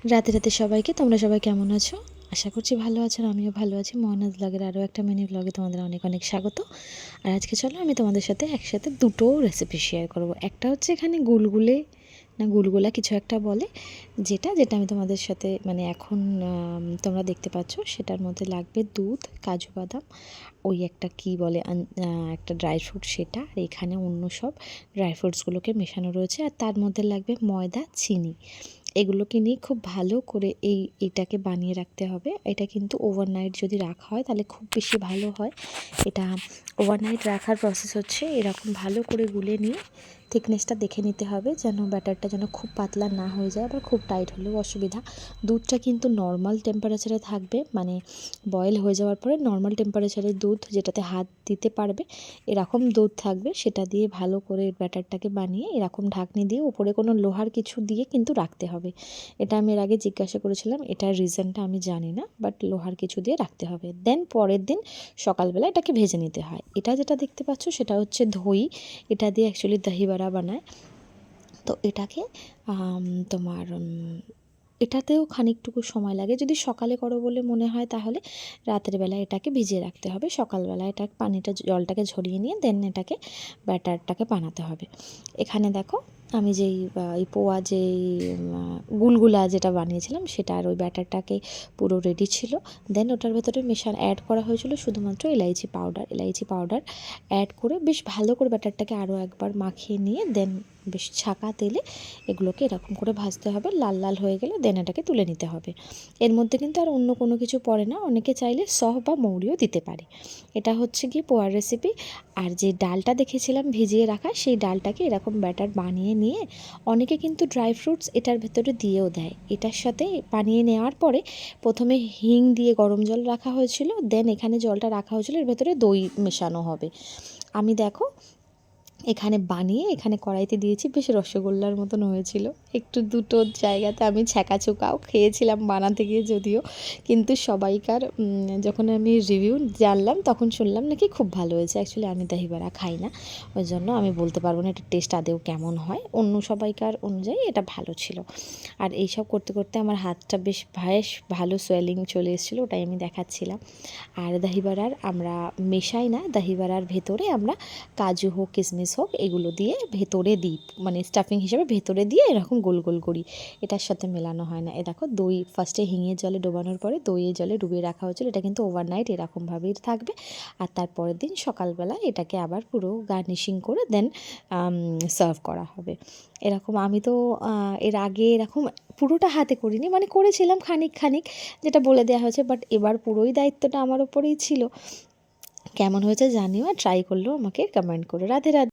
রাতে রাতে সবাইকে, তোমরা সবাই কেমন আছো? আশা করছি ভালো আছো, আর আমিও ভালো আছি। মহানাজ ব্লগের আরও একটা মিনি ব্লগে তোমাদের অনেক অনেক স্বাগত। আর আজকে চলো আমি তোমাদের সাথে একসাথে দুটো রেসিপি শেয়ার করব। একটা হচ্ছে এখানে গুলগুলে না গুলগুলা কিছু একটা বলে, যেটা যেটা আমি তোমাদের সাথে মানে এখন তোমরা দেখতে পাচ্ছ। সেটার মধ্যে লাগবে দুধ, কাজু বাদাম, ওই একটা কি বলে একটা ড্রাই ফ্রুট, সেটা। আর এখানে অন্য সব ড্রাই ফ্রুটসগুলোকে মেশানো রয়েছে। আর তার মধ্যে লাগবে ময়দা, চিনি। এগুলোকে নিয়ে খুব ভালো করে এইটাকে বানিয়ে রাখতে হবে। এটা কিন্তু ওভারনাইট যদি রাখা হয় তাহলে খুব বেশি ভালো হয়। এটা ওভারনাইট রাখার প্রসেস হচ্ছে এরকম ভালো করে গুলে নিয়ে থিকনেসটা দেখে নিতে হবে, যেন ব্যাটারটা যেন খুব পাতলা না হয়ে যায়, আবার খুব টাইট হলেও অসুবিধা। দুধটা কিন্তু নর্মাল টেম্পারেচারে থাকবে, মানে বয়েল হয়ে যাওয়ার পরে নর্মাল টেম্পারেচারের দুধ, যেটাতে হাত দিতে পারবে এরকম দুধ থাকবে। সেটা দিয়ে ভালো করে ব্যাটারটাকে বানিয়ে এরকম ঢাকনি দিয়ে উপরে কোনো লোহার কিছু দিয়ে কিন্তু রাখতে হবে। এটা আমি এর আগে জিজ্ঞাসা করেছিলাম, এটার রিজনটা আমি জানি না, বাট লোহার কিছু দিয়ে রাখতে হবে। দেন পরের দিন সকালবেলা এটাকে ভেজে নিতে হয়। এটা যেটা দেখতে পাচ্ছ সেটা হচ্ছে দই। এটা দিয়ে অ্যাকচুয়ালি দহি বাড়া বানায়। তো এটাকে তোমার এটাতেও খানিকটুকু সময় লাগে। যদি সকালে করো বলে মনে হয় তাহলে রাতের বেলা এটাকে ভিজিয়ে রাখতে হবে। সকালবেলা এটা জলটাকে ঝরিয়ে নিয়ে দেন এটাকে ব্যাটারটাকে বানাতে হবে। এখানে দেখো আমি যেই এই পোয়া যেই গুলগুলা যেটা বানিয়েছিলাম সেটা, আর ওই ব্যাটারটাকে পুরো রেডি ছিল। দেন ওটার ভেতরে অ্যাড করা হয়েছিল শুধুমাত্র ইলাইচি পাউডার অ্যাড করে বেশ ভালো করে ব্যাটারটাকে আরও একবার মাখিয়ে নিয়ে দেন বেশ ছাকা তেলে এগুলোকে এরকম করে ভাজতে হবে। লাল লাল হয়ে গেলে দেন এটাকে তুলে নিতে হবে। এর মধ্যে কিন্তু আর অন্য কোনো কিছু পড়ে না। অনেকে চাইলে সহ বা মৌরিও দিতে পারে। এটা হচ্ছে গিয়ে পোয়ার রেসিপি। আর যে ডালটা দেখেছিলাম ভিজিয়ে রাখা, সেই ডালটাকে এরকম ব্যাটার বানিয়ে নিয়ে অনেকে কিন্তু ড্রাই ফ্রুটস এটার ভেতরে দিয়েও দেয়। এটার সাথে বানিয়ে নেওয়ার পরে প্রথমে হিং দিয়ে গরম জল রাখা হয়েছিল, দেন এখানে জলটা রাখা হয়েছিল, এর ভেতরে দই মেশানো হবে। আমি দেখো এখানে বানিয়ে এখানে কড়াইতে দিয়েছি, বেশ রসগোল্লার মতন হয়েছিল। একটু দুটো জায়গাতে আমি ছ্যাঁকাচোকাও খেয়েছিলাম বানাতে গিয়ে, যদিও কিন্তু সবাইকার যখন আমি রিভিউ জানলাম তখন শুনলাম নাকি খুব ভালো হয়েছে। অ্যাকচুয়ালি আমি দহি বড়া খাই না, ওই জন্য আমি বলতে পারবো না এটার টেস্ট আদেও কেমন হয়। অন্য সবাইকার অনুযায়ী এটা ভালো ছিল। আর এইসব করতে করতে আমার হাতটা বেশ ভালো সোয়েলিং চলে এসেছিলো, ওটাই আমি দেখাচ্ছিলাম। আর দহি বড়ার আমরা মেশাই না, দহি বড়ার ভেতরে আমরা কাজু হোক কিশমিশ হোক এগুলো দিয়ে ভেতরে দিই, মানে স্টাফিং হিসেবে ভেতরে দিয়ে এরকম গোল গোল করি। এটার সাথে মেলানো হয় না। এ দেখো দই ফার্স্টে হিঙের জলে ডোবানোর পরে দইয়ের জলে ডুবিয়ে রাখা হয়েছিল। এটা কিন্তু ওভারনাইট এরকমভাবেই থাকবে। আর তারপরের দিন সকালবেলা এটাকে আবার পুরো গার্নিশিং করে দেন সার্ভ করা হবে। এরকম আমি তো এর আগে এরকম পুরোটা হাতে করিনি, মানে করেছিলাম খানিক খানিক, যেটা বলে দেওয়া হয়েছে। বাট এবার পুরোই দায়িত্বটা আমার ওপরেই ছিল। কেমন হয়েছে জানিও, আর ট্রাই করলেও আমাকে কমেন্ট করো। রাধে রাধে।